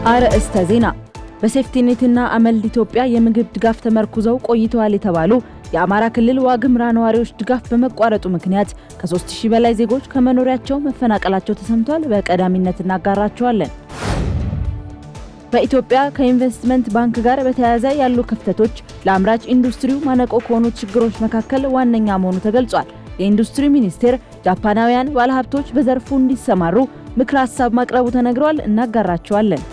አርእስተ ዜና። በሴፍቲኔትና አመልድ ኢትዮጵያ የምግብ ድጋፍ ተመርኩዘው ቆይተዋል የተባሉ የአማራ ክልል ዋግምራ ነዋሪዎች ድጋፍ በመቋረጡ ምክንያት ከ3000 በላይ ዜጎች ከመኖሪያቸው መፈናቀላቸው ተሰምቷል። በቀዳሚነት እናጋራቸዋለን። በኢትዮጵያ ከኢንቨስትመንት ባንክ ጋር በተያያዘ ያሉ ክፍተቶች ለአምራች ኢንዱስትሪው ማነቆ ከሆኑ ችግሮች መካከል ዋነኛ መሆኑ ተገልጿል። የኢንዱስትሪ ሚኒስቴር ጃፓናውያን ባለሀብቶች በዘርፉ እንዲሰማሩ ምክር ሐሳብ ማቅረቡ ተነግሯል። እናጋራቸዋለን።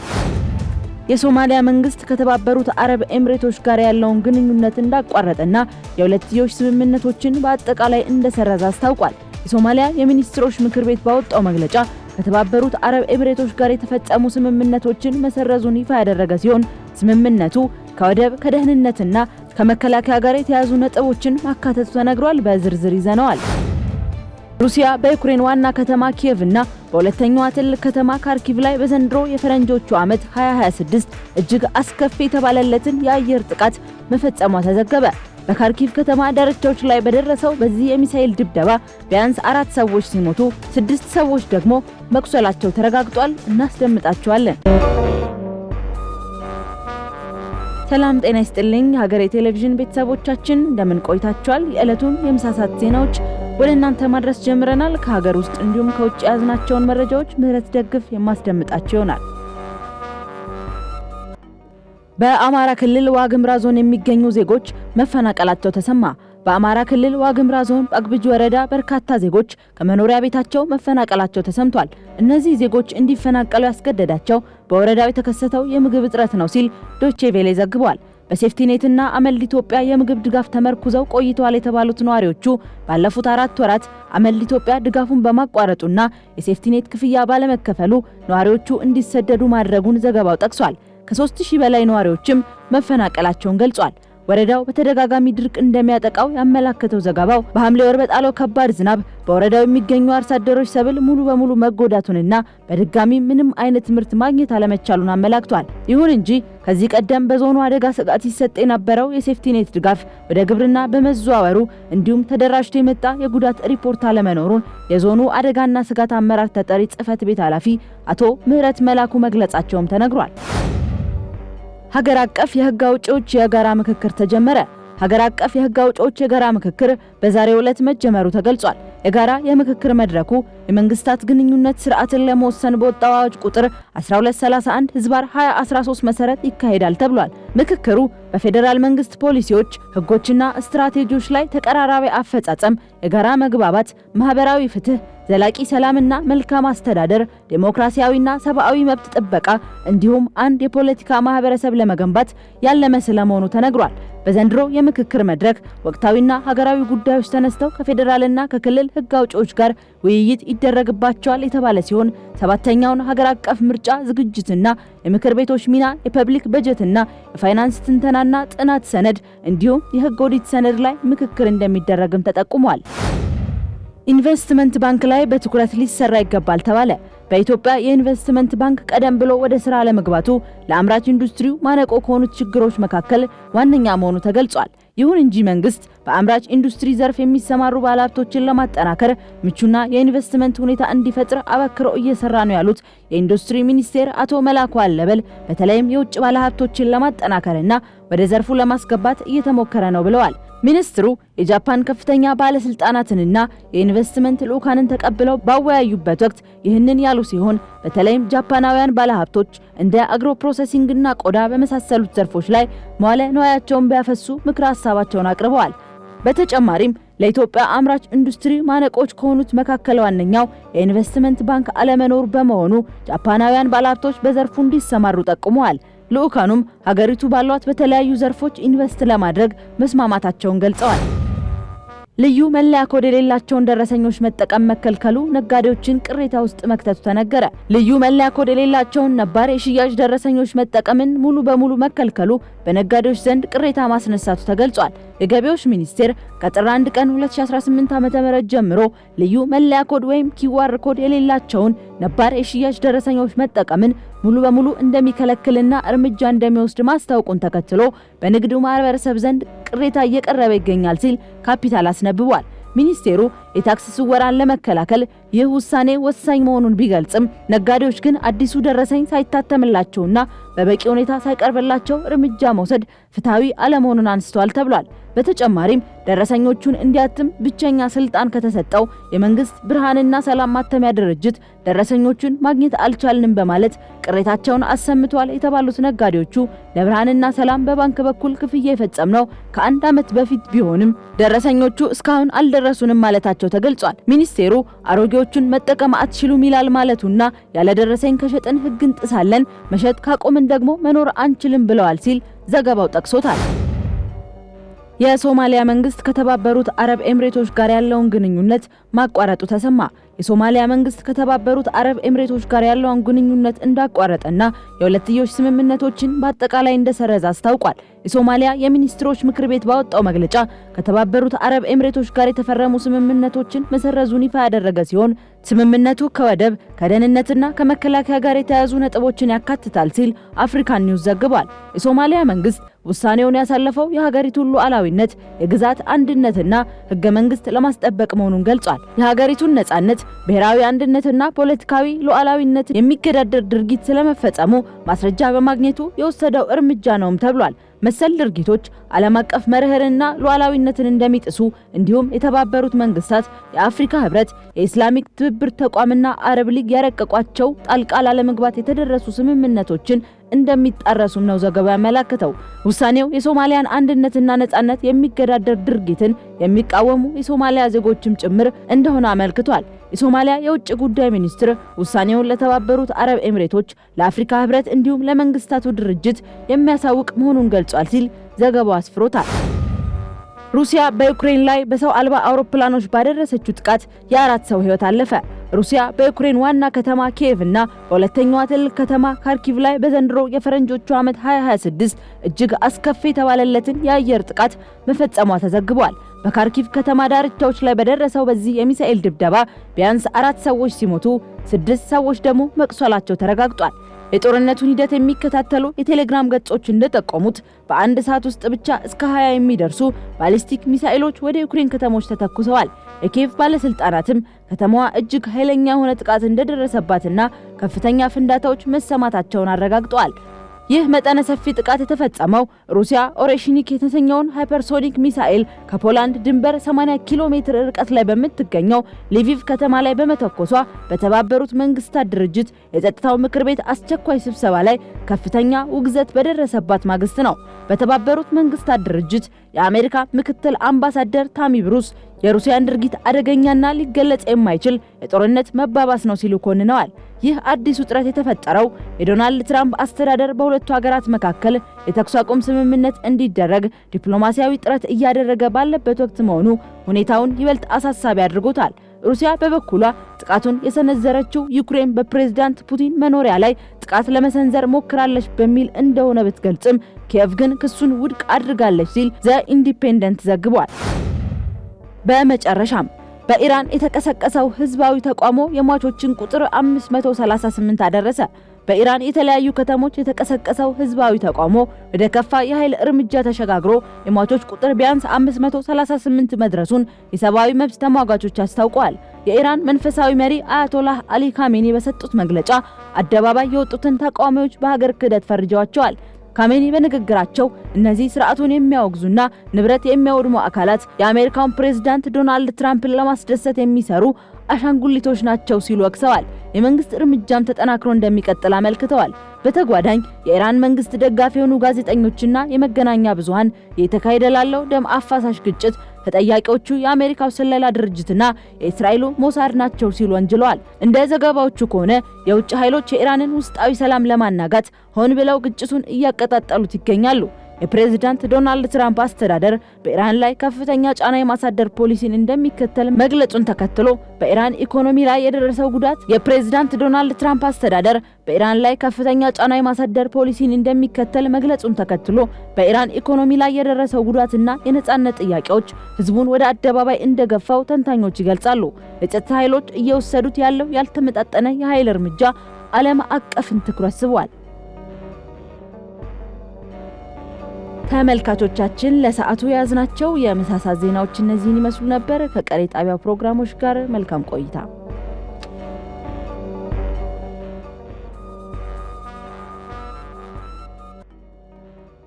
የሶማሊያ መንግስት ከተባበሩት አረብ ኤምሬቶች ጋር ያለውን ግንኙነት እንዳቋረጠና የሁለትዮሽ ስምምነቶችን በአጠቃላይ እንደሰረዘ አስታውቋል። የሶማሊያ የሚኒስትሮች ምክር ቤት ባወጣው መግለጫ ከተባበሩት አረብ ኤምሬቶች ጋር የተፈጸሙ ስምምነቶችን መሰረዙን ይፋ ያደረገ ሲሆን ስምምነቱ ከወደብ ከደህንነትና ከመከላከያ ጋር የተያዙ ነጥቦችን ማካተቱ ተነግሯል። በዝርዝር ይዘነዋል። ሩሲያ በዩክሬን ዋና ከተማ ኪየቭ እና በሁለተኛዋ ትልቅ ከተማ ካርኪቭ ላይ በዘንድሮ የፈረንጆቹ ዓመት 2026 እጅግ አስከፊ የተባለለትን የአየር ጥቃት መፈጸሟ ተዘገበ። በካርኪቭ ከተማ ዳርቻዎች ላይ በደረሰው በዚህ የሚሳኤል ድብደባ ቢያንስ 4 ሰዎች ሲሞቱ 6 ሰዎች ደግሞ መቁሰላቸው ተረጋግጧል። እናስደምጣቸዋለን። ሰላም ጤና ይስጥልኝ ሀገሬ ቴሌቪዥን ቤተሰቦቻችን እንደምን ቆይታችኋል? የዕለቱን የምሳሳት ዜናዎች ወደ እናንተ ማድረስ ጀምረናል። ከሀገር ውስጥ እንዲሁም ከውጭ ያዝናቸውን መረጃዎች ምህረት ደግፍ የማስደምጣቸው ይሆናል። በአማራ ክልል ዋግምራ ዞን የሚገኙ ዜጎች መፈናቀላቸው ተሰማ። በአማራ ክልል ዋግምራ ዞን ጳግብጅ ወረዳ በርካታ ዜጎች ከመኖሪያ ቤታቸው መፈናቀላቸው ተሰምቷል። እነዚህ ዜጎች እንዲፈናቀሉ ያስገደዳቸው በወረዳው የተከሰተው የምግብ እጥረት ነው ሲል ዶቼ ቬለ ዘግቧል። በሴፍቲኔትና አመልድ ኢትዮጵያ የምግብ ድጋፍ ተመርኩዘው ቆይተዋል የተባሉት ነዋሪዎቹ ባለፉት 4 ወራት አመልድ ኢትዮጵያ ድጋፉን በማቋረጡና የሴፍቲኔት ክፍያ ባለመከፈሉ ነዋሪዎቹ እንዲሰደዱ ማድረጉን ዘገባው ጠቅሷል። ከ3000 በላይ ነዋሪዎችም መፈናቀላቸውን ገልጿል። ወረዳው በተደጋጋሚ ድርቅ እንደሚያጠቃው ያመላከተው ዘገባው በሐምሌ ወር በጣለው ከባድ ዝናብ በወረዳው የሚገኙ አርሶ አደሮች ሰብል ሙሉ በሙሉ መጎዳቱንና በድጋሚ ምንም አይነት ምርት ማግኘት አለመቻሉን አመላክቷል። ይሁን እንጂ ከዚህ ቀደም በዞኑ አደጋ ስጋት ሲሰጥ የነበረው የሴፍቲኔት ድጋፍ ወደ ግብርና በመዘዋወሩ እንዲሁም ተደራጅቶ የመጣ የጉዳት ሪፖርት አለመኖሩን የዞኑ አደጋና ስጋት አመራር ተጠሪ ጽሕፈት ቤት ኃላፊ አቶ ምህረት መላኩ መግለጻቸውም ተነግሯል። ሀገር አቀፍ የህግ አውጪዎች የጋራ ምክክር ተጀመረ። ሀገር አቀፍ የህግ አውጪዎች የጋራ ምክክር በዛሬው ዕለት መጀመሩ ተገልጿል። የጋራ የምክክር መድረኩ የመንግስታት ግንኙነት ስርዓትን ለመወሰን በወጣው አዋጅ ቁጥር 1231/2013 መሰረት ይካሄዳል ተብሏል። ምክክሩ በፌዴራል መንግስት ፖሊሲዎች፣ ህጎችና ስትራቴጂዎች ላይ ተቀራራቢ አፈጻጸም፣ የጋራ መግባባት፣ ማህበራዊ ፍትህ፣ ዘላቂ ሰላምና መልካም አስተዳደር፣ ዴሞክራሲያዊና ሰብአዊ መብት ጥበቃ እንዲሁም አንድ የፖለቲካ ማህበረሰብ ለመገንባት ያለመ ስለመሆኑ ተነግሯል። በዘንድሮ የምክክር መድረክ ወቅታዊና ሀገራዊ ጉዳዮች ተነስተው ከፌዴራልና ከክልል ህግ አውጪዎች ጋር ውይይት ይደረግባቸዋል የተባለ ሲሆን 7ኛውን ሀገር አቀፍ ምርጫ ዝግጅትና የምክር ቤቶች ሚና፣ የፐብሊክ በጀትና የፋይናንስ ትንተናና ጥናት ሰነድ እንዲሁም የህግ ኦዲት ሰነድ ላይ ምክክር እንደሚደረግም ተጠቁሟል። ኢንቨስትመንት ባንክ ላይ በትኩረት ሊሰራ ይገባል ተባለ። በኢትዮጵያ የኢንቨስትመንት ባንክ ቀደም ብሎ ወደ ስራ ለመግባቱ ለአምራች ኢንዱስትሪው ማነቆ ከሆኑት ችግሮች መካከል ዋነኛ መሆኑ ተገልጿል። ይሁን እንጂ መንግስት በአምራች ኢንዱስትሪ ዘርፍ የሚሰማሩ ባለሀብቶችን ለማጠናከር ምቹና የኢንቨስትመንት ሁኔታ እንዲፈጥር አበክሮ እየሰራ ነው ያሉት የኢንዱስትሪ ሚኒስቴር አቶ መላኩ አለበል በተለይም የውጭ ባለሀብቶችን ለማጠናከርና ወደ ዘርፉ ለማስገባት እየተሞከረ ነው ብለዋል። ሚኒስትሩ የጃፓን ከፍተኛ ባለስልጣናትንና የኢንቨስትመንት ልዑካንን ተቀብለው ባወያዩበት ወቅት ይህንን ያሉ ሲሆን በተለይም ጃፓናውያን ባለሀብቶች እንደ አግሮ ፕሮሰሲንግና ቆዳ በመሳሰሉት ዘርፎች ላይ መዋለ ንዋያቸውን ቢያፈሱ ምክረ ሐሳባቸውን አቅርበዋል። በተጨማሪም ለኢትዮጵያ አምራች ኢንዱስትሪ ማነቆች ከሆኑት መካከል ዋነኛው የኢንቨስትመንት ባንክ አለመኖር በመሆኑ ጃፓናውያን ባለሀብቶች በዘርፉ እንዲሰማሩ ጠቁመዋል። ልዑካኑም ሀገሪቱ ባሏት በተለያዩ ዘርፎች ኢንቨስት ለማድረግ መስማማታቸውን ገልጸዋል። ልዩ መለያ ኮድ የሌላቸውን ደረሰኞች መጠቀም መከልከሉ ነጋዴዎችን ቅሬታ ውስጥ መክተቱ ተነገረ። ልዩ መለያ ኮድ የሌላቸውን ነባር የሽያጭ ደረሰኞች መጠቀምን ሙሉ በሙሉ መከልከሉ በነጋዴዎች ዘንድ ቅሬታ ማስነሳቱ ተገልጿል። የገቢዎች ሚኒስቴር ከጥር 1 ቀን 2018 ዓ.ም ጀምሮ ልዩ መለያ ኮድ ወይም ኪዋር ኮድ የሌላቸውን ነባር የሽያጭ ደረሰኞች መጠቀምን ሙሉ በሙሉ እንደሚከለክልና እርምጃ እንደሚወስድ ማስታወቁን ተከትሎ በንግዱ ማህበረሰብ ዘንድ ቅሬታ እየቀረበ ይገኛል ሲል ካፒታል አስነብቧል። ሚኒስቴሩ የታክስ ስወራን ለመከላከል ይህ ውሳኔ ወሳኝ መሆኑን ቢገልጽም ነጋዴዎች ግን አዲሱ ደረሰኝ ሳይታተምላቸውና በበቂ ሁኔታ ሳይቀርብላቸው እርምጃ መውሰድ ፍትሃዊ አለመሆኑን አንስተዋል ተብሏል። በተጨማሪም ደረሰኞቹን እንዲያትም ብቸኛ ስልጣን ከተሰጠው የመንግስት ብርሃንና ሰላም ማተሚያ ድርጅት ደረሰኞቹን ማግኘት አልቻልንም በማለት ቅሬታቸውን አሰምተዋል የተባሉት ነጋዴዎቹ ለብርሃንና ሰላም በባንክ በኩል ክፍያ የፈጸምነው ከአንድ ዓመት በፊት ቢሆንም ደረሰኞቹ እስካሁን አልደረሱንም ማለታቸው ተገልጿል። ሚኒስቴሩ አሮጌዎቹን መጠቀም አትችሉም ይላል ማለቱና ያለ ደረሰኝ ከሸጥን ሕግ እንጥሳለን፣ መሸጥ ካቆምን ደግሞ መኖር አንችልም ብለዋል ሲል ዘገባው ጠቅሶታል። የሶማሊያ መንግስት ከተባበሩት አረብ ኤምሬቶች ጋር ያለውን ግንኙነት ማቋረጡ ተሰማ። የሶማሊያ መንግስት ከተባበሩት አረብ ኤምሬቶች ጋር ያለውን ግንኙነት እንዳቋረጠና የሁለትዮሽ ስምምነቶችን በአጠቃላይ እንደሰረዘ አስታውቋል። የሶማሊያ የሚኒስትሮች ምክር ቤት ባወጣው መግለጫ ከተባበሩት አረብ ኤምሬቶች ጋር የተፈረሙ ስምምነቶችን መሰረዙን ይፋ ያደረገ ሲሆን ስምምነቱ ከወደብ ከደህንነትና ከመከላከያ ጋር የተያያዙ ነጥቦችን ያካትታል ሲል አፍሪካን ኒውስ ዘግቧል። የሶማሊያ መንግስት ውሳኔውን ያሳለፈው የሀገሪቱን ሉዓላዊነት፣ የግዛት አንድነትና ህገ መንግስት ለማስጠበቅ መሆኑን ገልጿል። የሀገሪቱን ነጻነት፣ ብሔራዊ አንድነትና ፖለቲካዊ ሉዓላዊነት የሚገዳደር ድርጊት ስለመፈጸሙ ማስረጃ በማግኘቱ የወሰደው እርምጃ ነውም ተብሏል። መሰል ድርጊቶች ዓለም አቀፍ መርህንና ሉዓላዊነትን እንደሚጥሱ እንዲሁም የተባበሩት መንግስታት፣ የአፍሪካ ህብረት፣ የኢስላሚክ ትብብር ተቋምና አረብ ሊግ ያረቀቋቸው ጣልቃ ላለመግባት የተደረሱ ስምምነቶችን እንደሚጣረሱም ነው ዘገባው ያመለከተው። ውሳኔው የሶማሊያን አንድነትና ነጻነት የሚገዳደር ድርጊትን የሚቃወሙ የሶማሊያ ዜጎችም ጭምር እንደሆነ አመልክቷል። የሶማሊያ የውጭ ጉዳይ ሚኒስትር ውሳኔውን ለተባበሩት አረብ ኤምሬቶች፣ ለአፍሪካ ህብረት እንዲሁም ለመንግስታቱ ድርጅት የሚያሳውቅ መሆኑን ገልጿል ሲል ዘገባው አስፍሮታል። ሩሲያ በዩክሬን ላይ በሰው አልባ አውሮፕላኖች ባደረሰችው ጥቃት የአራት ሰው ህይወት አለፈ። ሩሲያ በዩክሬን ዋና ከተማ ኪየቭ እና በሁለተኛዋ ትልቅ ከተማ ካርኪቭ ላይ በዘንድሮ የፈረንጆቹ ዓመት 2026 እጅግ አስከፊ የተባለለትን የአየር ጥቃት መፈጸሟ ተዘግቧል። በካርኪቭ ከተማ ዳርቻዎች ላይ በደረሰው በዚህ የሚሳኤል ድብደባ ቢያንስ 4 ሰዎች ሲሞቱ 6 ሰዎች ደግሞ መቁሰላቸው ተረጋግጧል። የጦርነቱን ሂደት የሚከታተሉ የቴሌግራም ገጾች እንደጠቆሙት በአንድ ሰዓት ውስጥ ብቻ እስከ 20 የሚደርሱ ባሊስቲክ ሚሳኤሎች ወደ ዩክሬን ከተሞች ተተኩሰዋል። የኪየቭ ባለስልጣናትም ከተማዋ እጅግ ኃይለኛ የሆነ ጥቃት እንደደረሰባትና ከፍተኛ ፍንዳታዎች መሰማታቸውን አረጋግጠዋል። ይህ መጠነ ሰፊ ጥቃት የተፈጸመው ሩሲያ ኦሬሽኒክ የተሰኘውን ሃይፐርሶኒክ ሚሳኤል ከፖላንድ ድንበር 80 ኪሎ ሜትር ርቀት ላይ በምትገኘው ሊቪቭ ከተማ ላይ በመተኮሷ በተባበሩት መንግስታት ድርጅት የጸጥታው ምክር ቤት አስቸኳይ ስብሰባ ላይ ከፍተኛ ውግዘት በደረሰባት ማግስት ነው። በተባበሩት መንግስታት ድርጅት የአሜሪካ ምክትል አምባሳደር ታሚ ብሩስ የሩሲያን ድርጊት አደገኛና ሊገለጽ የማይችል የጦርነት መባባስ ነው ሲሉ ኮንነዋል። ይህ አዲስ ውጥረት የተፈጠረው የዶናልድ ትራምፕ አስተዳደር በሁለቱ ሀገራት መካከል የተኩስ አቁም ስምምነት እንዲደረግ ዲፕሎማሲያዊ ጥረት እያደረገ ባለበት ወቅት መሆኑ ሁኔታውን ይበልጥ አሳሳቢ አድርጎታል። ሩሲያ በበኩሏ ጥቃቱን የሰነዘረችው ዩክሬን በፕሬዝዳንት ፑቲን መኖሪያ ላይ ጥቃት ለመሰንዘር ሞክራለች በሚል እንደሆነ ብትገልጽም ኪየቭ ግን ክሱን ውድቅ አድርጋለች ሲል ዘ ኢንዲፔንደንት ዘግቧል። በመጨረሻም በኢራን የተቀሰቀሰው ህዝባዊ ተቃውሞ የሟቾችን ቁጥር 538 አደረሰ። በኢራን የተለያዩ ከተሞች የተቀሰቀሰው ህዝባዊ ተቃውሞ ወደ ከፋ የኃይል እርምጃ ተሸጋግሮ የሟቾች ቁጥር ቢያንስ 538 መድረሱን የሰብአዊ መብት ተሟጋቾች አስታውቀዋል። የኢራን መንፈሳዊ መሪ አያቶላህ አሊ ካሜኒ በሰጡት መግለጫ አደባባይ የወጡትን ተቃዋሚዎች በሀገር ክህደት ፈርጀዋቸዋል። ካሜኒ በንግግራቸው እነዚህ ስርዓቱን የሚያወግዙና ንብረት የሚያወድሙ አካላት የአሜሪካውን ፕሬዝዳንት ዶናልድ ትራምፕን ለማስደሰት የሚሰሩ አሻንጉሊቶች ናቸው ሲሉ ወቅሰዋል። የመንግስት እርምጃም ተጠናክሮ እንደሚቀጥል አመልክተዋል። በተጓዳኝ የኢራን መንግስት ደጋፊ የሆኑ ጋዜጠኞችና የመገናኛ ብዙሃን እየተካሄደ ላለው ደም አፋሳሽ ግጭት ተጠያቂዎቹ የአሜሪካው ስለላ ድርጅትና የእስራኤሉ ሞሳድ ናቸው ሲሉ ወንጅለዋል። እንደ ዘገባዎቹ ከሆነ የውጭ ኃይሎች የኢራንን ውስጣዊ ሰላም ለማናጋት ሆን ብለው ግጭቱን እያቀጣጠሉት ይገኛሉ። የፕሬዝዳንት ዶናልድ ትራምፕ አስተዳደር በኢራን ላይ ከፍተኛ ጫና የማሳደር ፖሊሲን እንደሚከተል መግለጹን ተከትሎ በኢራን ኢኮኖሚ ላይ የደረሰው ጉዳት የፕሬዝዳንት ዶናልድ ትራምፕ አስተዳደር በኢራን ላይ ከፍተኛ ጫና የማሳደር ፖሊሲን እንደሚከተል መግለጹን ተከትሎ በኢራን ኢኮኖሚ ላይ የደረሰው ጉዳትና የነጻነት ጥያቄዎች ህዝቡን ወደ አደባባይ እንደገፋው ተንታኞች ይገልጻሉ። የጸጥታ ኃይሎች እየወሰዱት ያለው ያልተመጣጠነ የኃይል እርምጃ ዓለም አቀፍን ትኩረት ስቧል። ተመልካቾቻችን ለሰዓቱ ያዝናቸው የምሳሳት ዜናዎች እነዚህን ይመስሉ ነበር። ከቀሪ ጣቢያው ፕሮግራሞች ጋር መልካም ቆይታ